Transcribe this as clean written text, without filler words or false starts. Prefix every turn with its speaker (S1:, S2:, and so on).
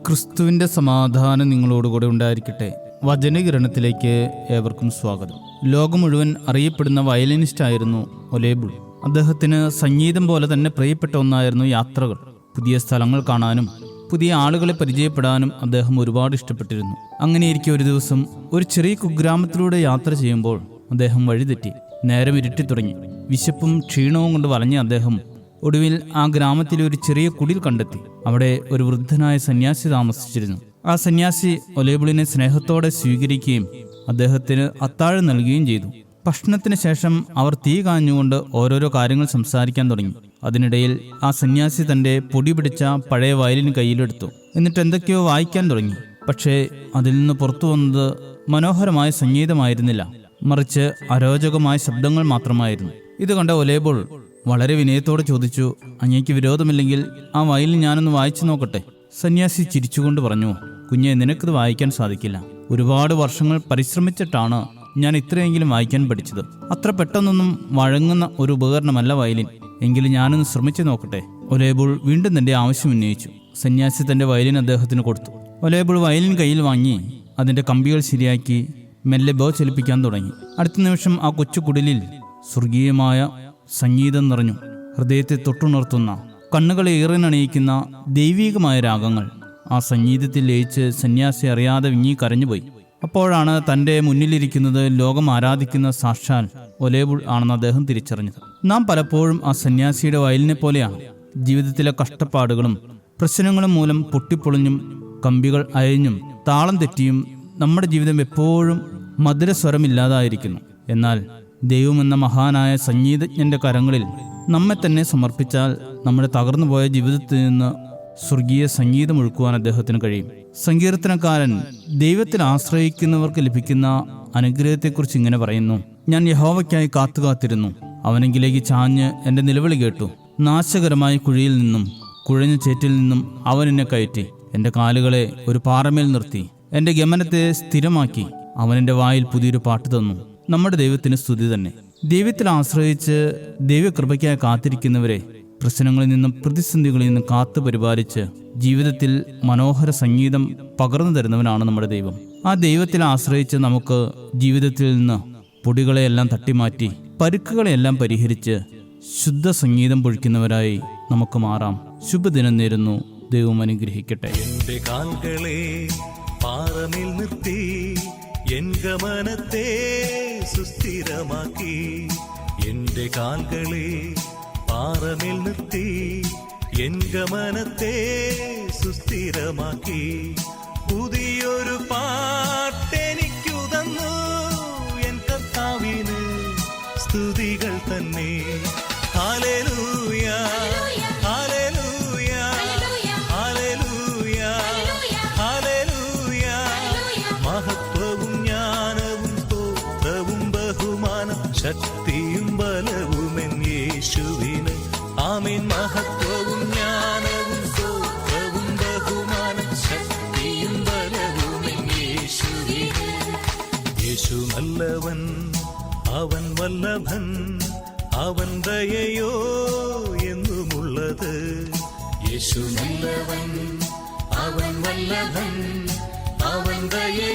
S1: ക്രിസ്തുവിൻ്റെ സമാധാനം നിങ്ങളോടുകൂടെ ഉണ്ടായിരിക്കട്ടെ. വചനകിരണത്തിലേക്ക് ഏവർക്കും സ്വാഗതം. ലോകം മുഴുവൻ അറിയപ്പെടുന്ന വയലിനിസ്റ്റായിരുന്നു ഒലേബുൾ. അദ്ദേഹത്തിന് സംഗീതം പോലെ തന്നെ പ്രിയപ്പെട്ട ഒന്നായിരുന്നു യാത്രകൾ. പുതിയ സ്ഥലങ്ങൾ കാണാനും പുതിയ ആളുകളെ പരിചയപ്പെടാനും അദ്ദേഹം ഒരുപാട് ഇഷ്ടപ്പെട്ടിരുന്നു. അങ്ങനെയിരിക്കെ ഒരു ദിവസം ഒരു ചെറിയ കുഗ്രാമത്തിലൂടെ യാത്ര ചെയ്യുമ്പോൾ അദ്ദേഹം വഴിതെറ്റി. നേരം ഇരുട്ടി തുടങ്ങി. വിശപ്പും ക്ഷീണവും കൊണ്ട് വലഞ്ഞ അദ്ദേഹം ഒടുവിൽ ആ ഗ്രാമത്തിലെ ഒരു ചെറിയ കുടിൽ കണ്ടെത്തി. അവിടെ ഒരു വൃദ്ധനായ സന്യാസി താമസിച്ചിരുന്നു. ആ സന്യാസി ഒലേബുളിനെ സ്നേഹത്തോടെ സ്വീകരിക്കുകയും അദ്ദേഹത്തിന് അത്താഴം നൽകുകയും ചെയ്തു. ഭക്ഷണത്തിന് ശേഷം അവർ തീ കാഞ്ഞുകൊണ്ട് ഓരോരോ കാര്യങ്ങൾ സംസാരിക്കാൻ തുടങ്ങി. അതിനിടയിൽ ആ സന്യാസി തൻ്റെ പൊടി പിടിച്ച പഴയ വയലിൻ കയ്യിലെടുത്തു. എന്നിട്ട് എന്തൊക്കെയോ വായിക്കാൻ തുടങ്ങി. പക്ഷേ അതിൽ നിന്ന് പുറത്തു വന്നത് മനോഹരമായ സംഗീതമായിരുന്നില്ല, മറിച്ച് അരോചകമായ ശബ്ദങ്ങൾ മാത്രമായിരുന്നു. ഇത് കണ്ട ഒലേബുൾ വളരെ വിനയത്തോടെ ചോദിച്ചു, അങ്ങേക്ക് വിരോധമില്ലെങ്കിൽ ആ വയലിൻ ഞാനൊന്ന് വായിച്ചു നോക്കട്ടെ. സന്യാസി ചിരിച്ചുകൊണ്ട് പറഞ്ഞു, കുഞ്ഞെ, നിനക്കത് വായിക്കാൻ സാധിക്കില്ല. ഒരുപാട് വർഷങ്ങൾ പരിശ്രമിച്ചിട്ടാണ് ഞാൻ ഇത്രയെങ്കിലും വായിക്കാൻ പഠിച്ചത്. അത്ര പെട്ടെന്നൊന്നും വഴങ്ങുന്ന ഒരു ഉപകരണമല്ല വയലിൻ. എങ്കിലും ഞാനൊന്ന് ശ്രമിച്ചു നോക്കട്ടെ. ഒലേബുൾ വീണ്ടും തന്റെ ആവശ്യം ഉന്നയിച്ചു. സന്യാസി തന്റെ വയലിൻ അദ്ദേഹത്തിന് കൊടുത്തു. ഒലേബുൾ വയലിൻ കയ്യിൽ വാങ്ങി അതിന്റെ കമ്പികൾ ശരിയാക്കി മെല്ലെ ബോ ചലിപ്പിക്കാൻ തുടങ്ങി. അടുത്ത നിമിഷം ആ കൊച്ചു കുടിലിൽ സ്വർഗീയമായ സംഗീതം നിറഞ്ഞു. ഹൃദയത്തെ തൊട്ടുണർത്തുന്ന, കണ്ണുകളെ ഈറനണിയിക്കുന്ന ദൈവീകമായ രാഗങ്ങൾ ആ സംഗീതത്തിൽ ലയിച്ച് സന്യാസി അറിയാതെ വിങ്ങി കരഞ്ഞുപോയി. അപ്പോഴാണ് തൻ്റെ മുന്നിലിരിക്കുന്നത് ലോകം ആരാധിക്കുന്ന സാക്ഷാൽ ഒലേബുൾ ആണെന്ന് അദ്ദേഹം തിരിച്ചറിഞ്ഞത്. നാം പലപ്പോഴും ആ സന്യാസിയുടെ വയലിനെ പോലെയാണ്. ജീവിതത്തിലെ കഷ്ടപ്പാടുകളും പ്രശ്നങ്ങളും മൂലം പൊട്ടിപ്പൊളിഞ്ഞും കമ്പികൾ അയഞ്ഞും താളം തെറ്റിയും നമ്മുടെ ജീവിതം എപ്പോഴും മധുരസ്വരമില്ലാതായിരിക്കുന്നു. എന്നാൽ ദൈവമെന്ന മഹാനായ സംഗീതജ്ഞന്റെ കരങ്ങളിൽ നമ്മെ തന്നെ സമർപ്പിച്ചാൽ നമ്മുടെ തകർന്നുപോയ ജീവിതത്തിൽ നിന്ന് സ്വർഗീയ സംഗീതം ഒഴുക്കുവാൻ അദ്ദേഹത്തിന് കഴിയും. സങ്കീർത്തനക്കാരൻ ദൈവത്തിൽ ആശ്രയിക്കുന്നവർക്ക് ലഭിക്കുന്ന അനുഗ്രഹത്തെക്കുറിച്ച് ഇങ്ങനെ പറയുന്നു: ഞാൻ യഹോവയ്ക്കായി കാത്തുകാത്തിരുന്നു, അവനെങ്കിലേക്ക് ചാഞ്ഞ് എൻ്റെ നിലവിളി കേട്ടു. നാശകരമായ കുഴിയിൽ നിന്നും കുഴഞ്ഞ ചേറ്റിൽ നിന്നും അവൻ എന്നെ കയറ്റി. എൻ്റെ കാലുകളെ ഒരു പാറമേൽ നിർത്തി, എൻ്റെ ഗമനത്തെ സ്ഥിരമാക്കി. അവൻ എൻ്റെ വായിൽ പുതിയൊരു പാട്ട് തന്നു. നമ്മുടെ ദൈവത്തിന് സ്തുതി തന്നെ. ദൈവത്തിൽ ആശ്രയിച്ച് ദൈവകൃപയ്ക്കായി കാത്തിരിക്കുന്നവരെ പ്രശ്നങ്ങളിൽ നിന്നും പ്രതിസന്ധികളിൽ നിന്നും കാത്തു പരിപാലിച്ച് ജീവിതത്തിൽ മനോഹര സംഗീതം പകർന്നു തരുന്നവനാണ് നമ്മുടെ ദൈവം. ആ ദൈവത്തിൽ ആശ്രയിച്ച് നമുക്ക് ജീവിതത്തിൽ നിന്ന് പൊടികളെയെല്ലാം തട്ടിമാറ്റി പരുക്കുകളെയെല്ലാം പരിഹരിച്ച് ശുദ്ധ സംഗീതം പൊഴിക്കുന്നവരായി നമുക്ക് മാറാം. ശുഭദിനം നേരുന്നു. ദൈവം അനുഗ്രഹിക്കട്ടെ.
S2: എന്റെ കാൽകളെ പാറമേൽ നിർത്തി, എൻ ഗമനത്തെ സുസ്ഥിരമാക്കി. എന്റെ കാൽകളെ പാറമേൽ നിർത്തി, എൻ ഗമനത്തെ സുസ്ഥിരമാക്കി. പുതിയൊരു പാട്ടെനിക്കു തന്നു എൻ കർത്താവിന് സ്തുതികൾ തന്നെ. Hallelujah, hallelujah, hallelujah, hallelujah. മഹത്വവും ജ്ഞാനവും സ്തോത്രവും ബഹുമാനം ശക്തിയും ബലവുമെൻ യേശുവിന്. ആമേൻ. മഹത്വവും ജ്ഞാനവും സ്തോത്രവും ബഹുമാനം ശക്തിയും ബലവുമെൻ യേശുവിന്. യേശു നല്ലവൻ, അവൻ വല്ലഭൻ, അവൻ ദയയോ എന്നുമുള്ളത്. യേശു നല്ലവൻ, അവൻ വല്ലഭൻ, അവൻ ദയയോ